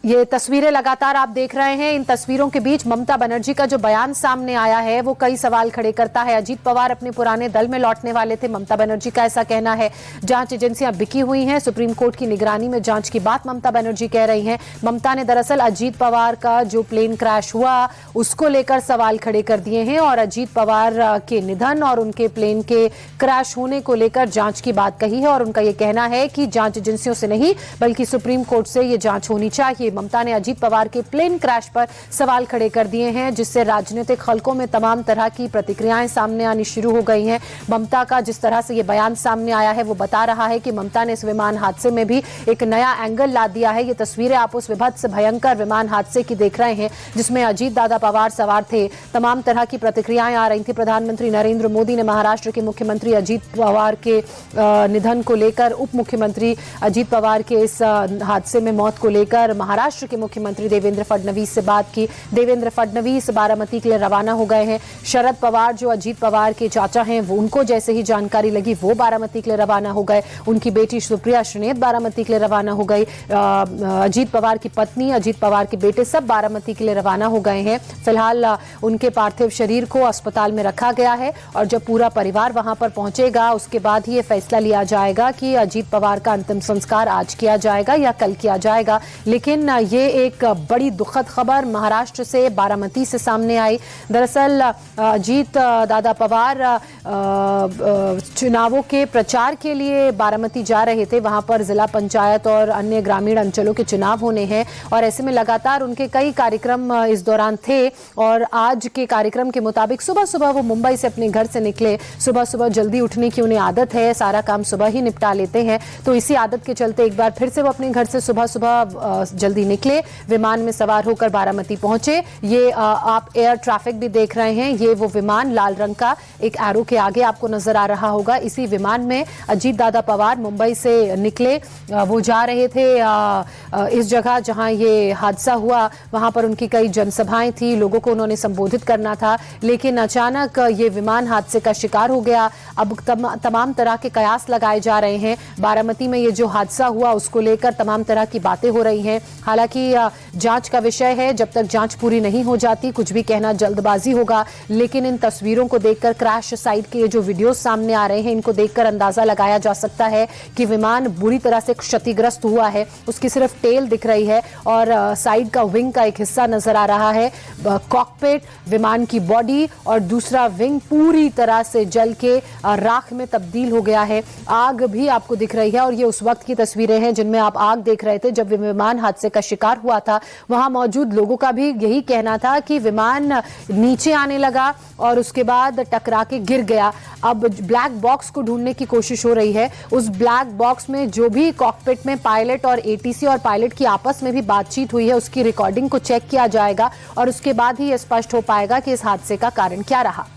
ये तस्वीरें लगातार आप देख रहे हैं। इन तस्वीरों के बीच ममता बनर्जी का जो बयान सामने आया है वो कई सवाल खड़े करता है। अजीत पवार अपने पुराने दल में लौटने वाले थे, ममता बनर्जी का ऐसा कहना है। जांच एजेंसियां बिकी हुई हैं, सुप्रीम कोर्ट की निगरानी में जांच की बात ममता बनर्जी कह रही हैं। ममता ने दरअसल अजीत पवार का जो प्लेन क्रैश हुआ उसको लेकर सवाल खड़े कर दिए हैं और अजीत पवार के निधन और उनके प्लेन के क्रैश होने को लेकर जांच की बात कही है और उनका यह कहना है कि जांच एजेंसियों से नहीं बल्कि सुप्रीम कोर्ट से यह जांच होनी चाहिए। ममता ने अजीत पवार के प्लेन क्रैश पर सवाल खड़े कर दिए हैं, जिससे राजनीतिक हलकों में तमाम तरह की प्रतिक्रियाएं सामने आनी शुरू हो गई हैं। ममता का जिस तरह से ये बयान सामने आया है वो बता रहा है कि ममता ने इस विमान हादसे में भी एक नया एंगल ला दिया है। ये तस्वीरें आप उस विभत्स भयंकर विमान हादसे की देख रहे हैं जिसमें अजीत दादा पवार सवार थे। तमाम तरह की प्रतिक्रियाएं आ रही थी। प्रधानमंत्री नरेंद्र मोदी ने महाराष्ट्र के मुख्यमंत्री अजीत पवार के निधन को लेकर, उप मुख्यमंत्री अजीत पवार के इस हादसे में मौत को लेकर महाराष्ट्र के मुख्यमंत्री देवेंद्र फडणवीस से बात की। देवेंद्र फडणवीस बारामती के लिए रवाना हो गए हैं। शरद पवार जो अजीत पवार के चाचा हैं वो उनको जैसे ही जानकारी लगी वो बारामती के लिए रवाना हो गए। उनकी बेटी सुप्रिया श्रीनेत बारामती के लिए रवाना हो गई। अजीत पवार की पत्नी, अजीत पवार के बेटे सब बारामती के लिए रवाना हो गए हैं। फिलहाल उनके पार्थिव शरीर को अस्पताल में रखा गया है और जब पूरा परिवार वहां पर पहुंचेगा उसके बाद ही ये फैसला लिया जाएगा कि अजीत पवार का अंतिम संस्कार आज किया जाएगा या कल किया जाएगा। लेकिन ये एक बड़ी दुखद खबर महाराष्ट्र से, बारामती से सामने आई। दरअसल अजीत दादा पवार चुनावों के प्रचार के लिए बारामती जा रहे थे। वहां पर जिला पंचायत और अन्य ग्रामीण अंचलों के चुनाव होने हैं और ऐसे में लगातार उनके कई कार्यक्रम इस दौरान थे और आज के कार्यक्रम के मुताबिक सुबह सुबह वो मुंबई से अपने घर से निकले। सुबह सुबह जल्दी उठने की उन्हें आदत है, सारा काम सुबह ही निपटा लेते हैं, तो इसी आदत के चलते एक बार फिर से वो अपने घर से सुबह सुबह जल्दी निकले, विमान में सवार होकर बारामती पहुंचे। ये आप एयर ट्रैफिक भी देख रहे हैं। ये वो विमान लाल रंग का एक एरो के आगे आपको नजर आ रहा होगा। इसी विमान में अजीत दादा पवार मुंबई से निकले। वो जा रहे थे इस जगह जहां ये हादसा हुआ, वहां पर उनकी कई जनसभाएं थी, लोगों को उन्होंने संबोधित करना था, लेकिन अचानक ये विमान हादसे का शिकार हो गया। अब तमाम तरह के कयास लगाए जा रहे हैं। बारामती में ये जो हादसा हुआ उसको लेकर तमाम तरह की बातें हो रही हैं। हालांकि जांच का विषय है, जब तक जांच पूरी नहीं हो जाती कुछ भी कहना जल्दबाजी होगा। लेकिन इन तस्वीरों को देखकर, क्रैश साइट के ये जो वीडियोस सामने आ रहे हैं इनको देखकर अंदाजा लगाया जा सकता है कि विमान बुरी तरह से क्षतिग्रस्त हुआ है। उसकी सिर्फ टेल दिख रही है और साइड का विंग का एक हिस्सा नजर आ रहा है। कॉकपिट, विमान की बॉडी और दूसरा विंग पूरी तरह से जल के राख में तब्दील हो गया है। आग भी आपको दिख रही है और ये उस वक्त की तस्वीरें हैं जिनमें आप आग देख रहे थे जब विमान हादसे का शिकार हुआ था। वहां मौजूद लोगों का भी यही कहना था कि विमान नीचे आने लगा और उसके बाद टकरा के गिर गया। अब ब्लैक बॉक्स को ढूंढने की कोशिश हो रही है। उस ब्लैक बॉक्स में जो भी कॉकपिट में पायलट और एटीसी और पायलट की आपस में भी बातचीत हुई है उसकी रिकॉर्डिंग को चेक किया जाएगा और उसके बाद ही यह स्पष्ट हो पाएगा कि इस हादसे का कारण क्या रहा।